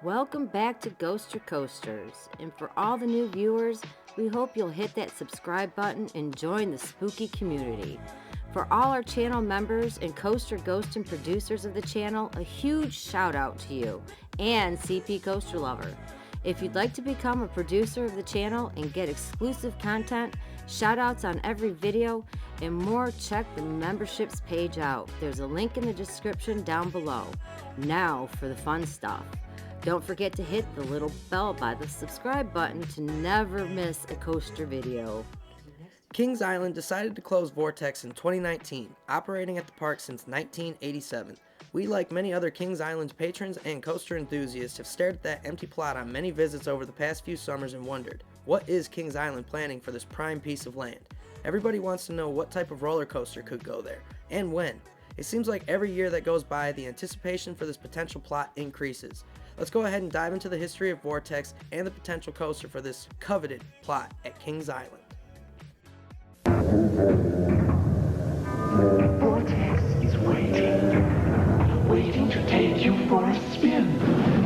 Welcome back to Ghoster Coasters, and for all the new viewers, we hope you'll hit that subscribe button and join the spooky community. For all our channel members and coaster ghost and producers of the channel, a huge shout out to you and CP Coaster Lover. If you'd like to become a producer of the channel and get exclusive content, shout outs on every video, and more, check the memberships page out. There's a link in the description down below. Now for the fun stuff. Don't forget to hit the little bell by the subscribe button to never miss a coaster video. Kings Island decided to close Vortex in 2019, operating at the park since 1987. We, like many other Kings Island patrons and coaster enthusiasts, have stared at that empty plot on many visits over the past few summers and wondered, what is Kings Island planning for this prime piece of land? Everybody wants to know what type of roller coaster could go there, and when. It seems like every year that goes by, the anticipation for this potential plot increases. Let's go ahead and dive into the history of Vortex and the potential coaster for this coveted plot at Kings Island. Vortex is waiting to take you for a spin,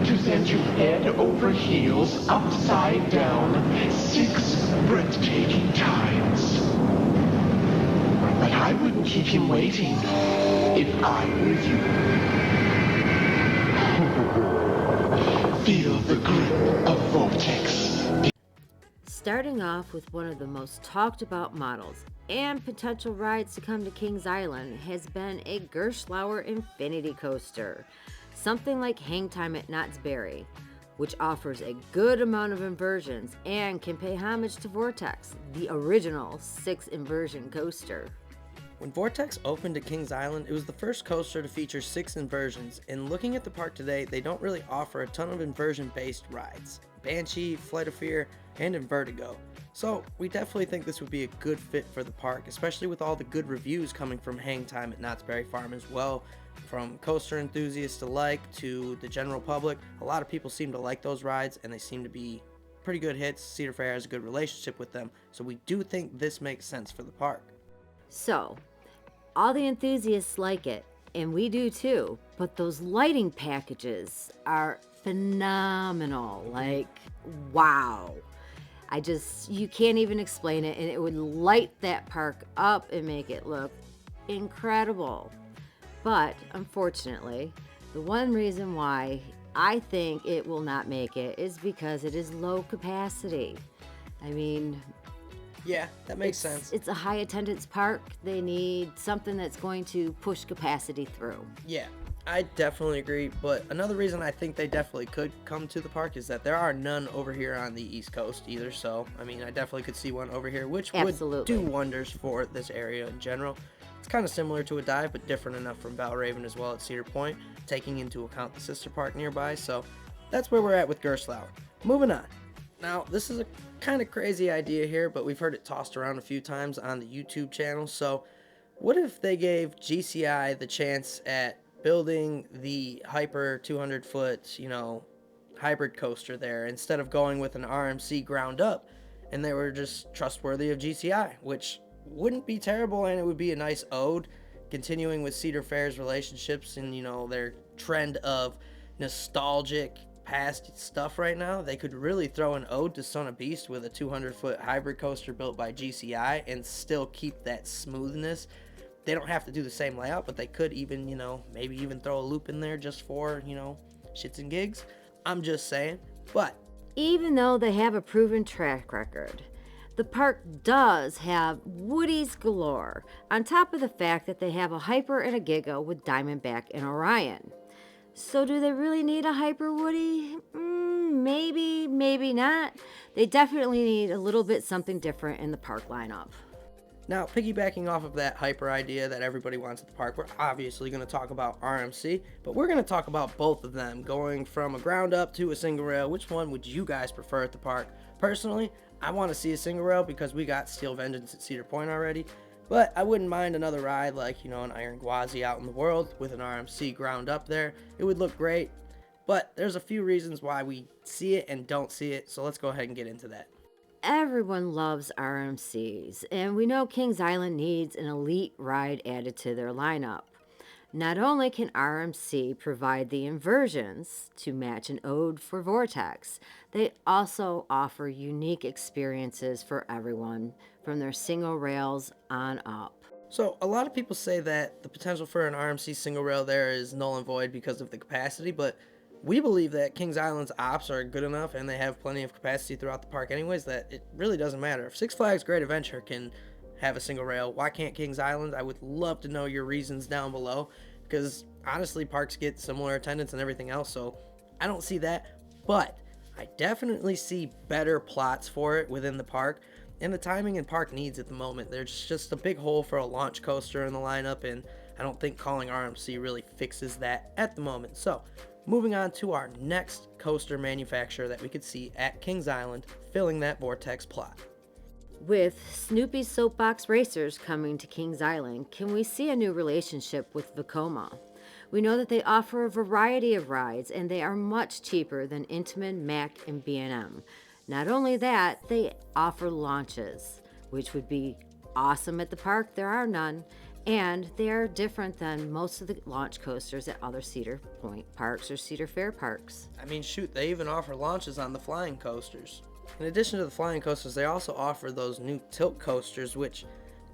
to send you head over heels, upside down, 6 breathtaking times. But I wouldn't keep him waiting if I were you. Feel the grip of Vortex. Starting off with one of the most talked about models and potential rides to come to Kings Island has been a Gerstlauer Infinity Coaster, something like Hang Time at Knott's Berry, which offers a good amount of inversions and can pay homage to Vortex, the original 6 inversion coaster. When Vortex opened at Kings Island, it was the first coaster to feature 6 inversions, and looking at the park today, they don't really offer a ton of inversion-based rides. Banshee, Flight of Fear, and Invertigo. So we definitely think this would be a good fit for the park, especially with all the good reviews coming from Hang Time at Knott's Berry Farm as well. From coaster enthusiasts alike to the general public, a lot of people seem to like those rides, and they seem to be pretty good hits. Cedar Fair has a good relationship with them, so we do think this makes sense for the park. So, all the enthusiasts like it, and we do too, but those lighting packages are phenomenal. Like, wow. You can't even explain it, and it would light that park up and make it look incredible. But, unfortunately, the one reason why I think it will not make it is because it is low capacity. I mean, yeah, that makes sense. It's a high attendance park. They need something that's going to push capacity through. Yeah, I definitely agree, but another reason I think they definitely could come to the park is that there are none over here on the East Coast either, so, I mean, I definitely could see one over here, which would do wonders for this area in general. It's kind of similar to a dive, but different enough from Valraven as well at Cedar Point, taking into account the sister park nearby, so that's where we're at with Gerstlauer. Moving on. Now, this is a kind of crazy idea here, but we've heard it tossed around a few times on the YouTube channel. So, what if they gave GCI the chance at building the Hyper 200-foot, hybrid coaster there instead of going with an RMC ground up, and they were just trustworthy of GCI, which wouldn't be terrible, and it would be a nice ode, continuing with Cedar Fair's relationships and, their trend of nostalgic past stuff right now. They could really throw an ode to Son of Beast with a 200-foot hybrid coaster built by GCI and still keep that smoothness. They don't have to do the same layout, but they could even, maybe even throw a loop in there just for, shits and gigs. I'm just saying. But even though they have a proven track record, the park does have Woodies galore, on top of the fact that they have a Hyper and a Giga with Diamondback and Orion. So do they really need a Hyper Woody? Maybe, maybe not. They definitely need a little bit something different in the park lineup. Now, piggybacking off of that Hyper idea that everybody wants at the park, we're obviously going to talk about RMC, but we're going to talk about both of them, going from a ground up to a single rail. Which one would you guys prefer at the park? Personally, I want to see a single rail because we got Steel Vengeance at Cedar Point already. But I wouldn't mind another ride like, an Iron Gwazi out in the world with an RMC ground up there. It would look great. But there's a few reasons why we see it and don't see it, so let's go ahead and get into that. Everyone loves RMCs, and we know Kings Island needs an elite ride added to their lineup. Not only can RMC provide the inversions to match an ode for Vortex, they also offer unique experiences for everyone from their single rails on up. So, a lot of people say that the potential for an RMC single rail there is null and void because of the capacity, but we believe that Kings Island's ops are good enough and they have plenty of capacity throughout the park anyways that it really doesn't matter. If Six Flags Great Adventure can have a single rail, why can't Kings Island? I would love to know your reasons down below, because honestly, parks get similar attendance and everything else, so I don't see that, but I definitely see better plots for it within the park. And the timing and park needs at the moment. There's just a big hole for a launch coaster in the lineup, and I don't think calling RMC really fixes that at the moment. So, moving on to our next coaster manufacturer that we could see at Kings Island filling that Vortex plot. With Snoopy's Soapbox Racers coming to Kings Island, can we see a new relationship with Vekoma? We know that they offer a variety of rides, and they are much cheaper than Intimin, Mack, and B&M. Not only that, they offer launches, which would be awesome at the park. There are none, and they are different than most of the launch coasters at other Cedar Point parks or Cedar Fair parks. I mean, shoot, they even offer launches on the flying coasters. In addition to the flying coasters, they also offer those new tilt coasters, which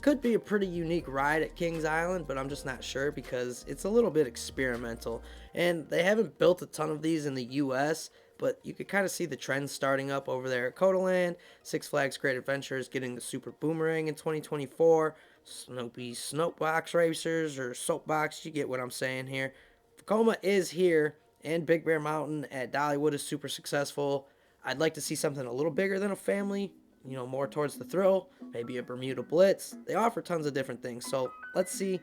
could be a pretty unique ride at Kings Island, but I'm just not sure because it's a little bit experimental. And they haven't built a ton of these in the US, but you could kind of see the trend starting up over there at Codaland. Six Flags Great Adventure is getting the Super Boomerang in 2024. Snoopy's Soapbox Racers, or Soapbox, you get what I'm saying here. Vekoma is here, and Big Bear Mountain at Dollywood is super successful. I'd like to see something a little bigger than a family, more towards the thrill, maybe a Bermuda Blitz. They offer tons of different things, so let's see.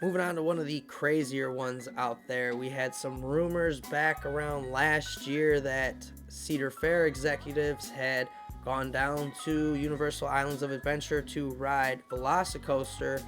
Moving on to one of the crazier ones out there, we had some rumors back around last year that Cedar Fair executives had gone down to Universal Islands of Adventure to ride Velocicoaster,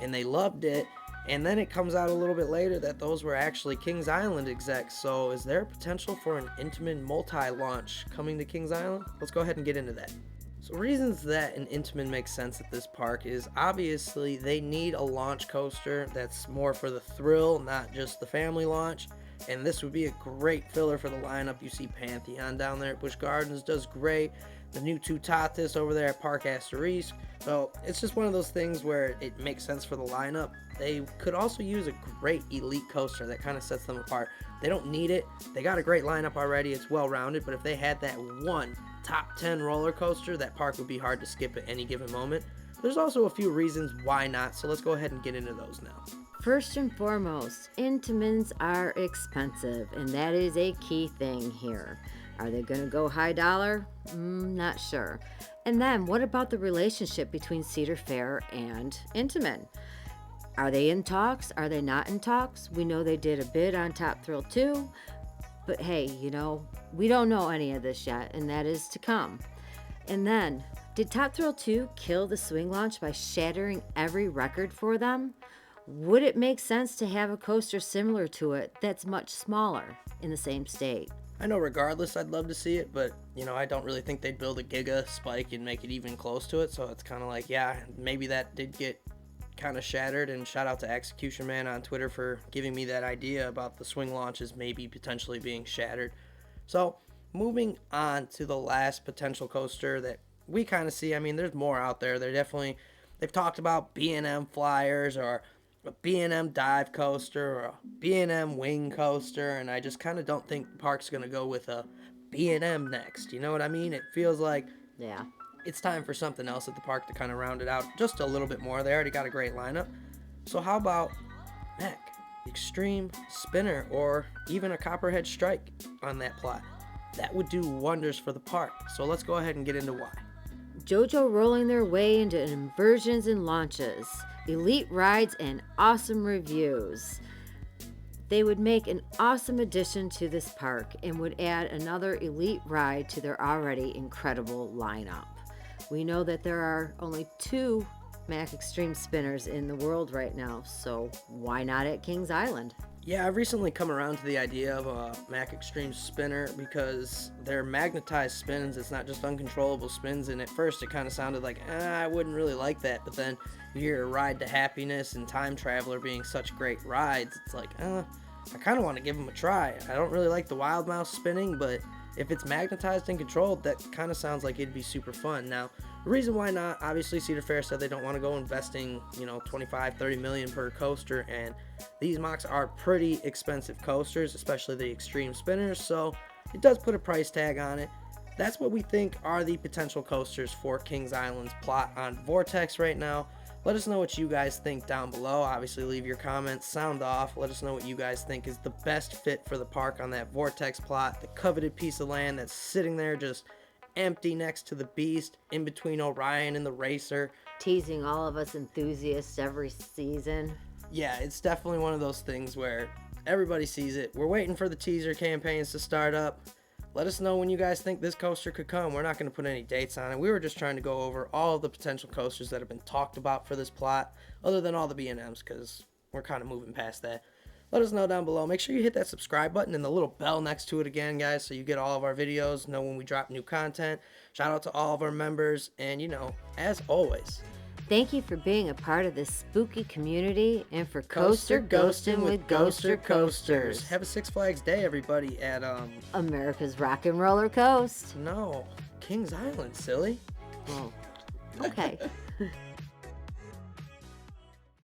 and they loved it. And then it comes out a little bit later that those were actually Kings Island execs. So is there potential for an Intimin multi-launch coming to Kings Island? Let's go ahead and get into that. So reasons that an Intimin makes sense at this park is obviously they need a launch coaster that's more for the thrill, not just the family launch. And this would be a great filler for the lineup. You see Pantheon down there at Busch Gardens does great. The new Tutatis over there at Park Asterisk. So it's just one of those things where it makes sense for the lineup. They could also use a great elite coaster that kind of sets them apart. They don't need it. They got a great lineup already. It's well-rounded. But if they had that one top 10 roller coaster, that park would be hard to skip at any given moment. There's also a few reasons why not, so let's go ahead and get into those now. First and foremost, Intimins are expensive, and that is a key thing here. Are they going to go high dollar? Not sure. And then what about the relationship between Cedar Fair and Intimin? Are they in talks? Are they not in talks? We know they did a bid on Top Thrill 2, but hey, we don't know any of this yet, and that is to come. And then, did Top Thrill 2 kill the swing launch by shattering every record for them? Would it make sense to have a coaster similar to it that's much smaller in the same state? I know regardless I'd love to see it, but I don't really think they'd build a Giga Spike and make it even close to it, so it's kind of like, yeah, maybe that did get kind of shattered, and shout out to Execution Man on Twitter for giving me that idea about the swing launches maybe potentially being shattered. So moving on to the last potential coaster that we kind of see. I mean, there's more out there. They've talked about B&M Flyers or a B&M dive coaster or a B&M wing coaster, and I just kind of don't think the park's going to go with a B&M next. You know what I mean? It feels like it's time for something else at the park to kind of round it out just a little bit more. They already got a great lineup. So how about Mack, Extreme Spinner, or even a Copperhead Strike on that plot? That would do wonders for the park. So let's go ahead and get into why. JoJo rolling their way into inversions and launches, elite rides, and awesome reviews. They would make an awesome addition to this park and would add another elite ride to their already incredible lineup. We know that there are only 2 Mack Extreme Spinners in the world right now, so why not at Kings Island? Yeah, I've recently come around to the idea of a Mack Extreme spinner because they're magnetized spins. It's not just uncontrollable spins. And at first it kind of sounded like, I wouldn't really like that. But then you hear Ride to Happiness and Time Traveler being such great rides. It's like, I kind of want to give them a try. I don't really like the Wild Mouse spinning, but if it's magnetized and controlled, that kind of sounds like it'd be super fun. Now, the reason why not, obviously Cedar Fair said they don't want to go investing, 25, 30 million per coaster, and these Macks are pretty expensive coasters, especially the extreme spinners, so it does put a price tag on it. That's what we think are the potential coasters for Kings Island's plot on Vortex right now. Let us know what you guys think down below. Obviously, leave your comments, sound off. Let us know what you guys think is the best fit for the park on that Vortex plot, the coveted piece of land that's sitting there just empty next to the Beast, in between Orion and the Racer. Teasing all of us enthusiasts every season. Yeah, it's definitely one of those things where everybody sees it. We're waiting for the teaser campaigns to start up. Let us know when you guys think this coaster could come. We're not going to put any dates on it. We were just trying to go over all of the potential coasters that have been talked about for this plot, other than all the B&Ms, because we're kind of moving past that. Let us know down below. Make sure you hit that subscribe button and the little bell next to it again, guys, so you get all of our videos, know when we drop new content. Shout out to all of our members, and, as always, thank you for being a part of this spooky community and for Coaster Ghosting with Ghoster Coasters. Have a Six Flags Day, everybody, at, America's Rock and Roller Coast. No, Kings Island, silly. Oh, okay.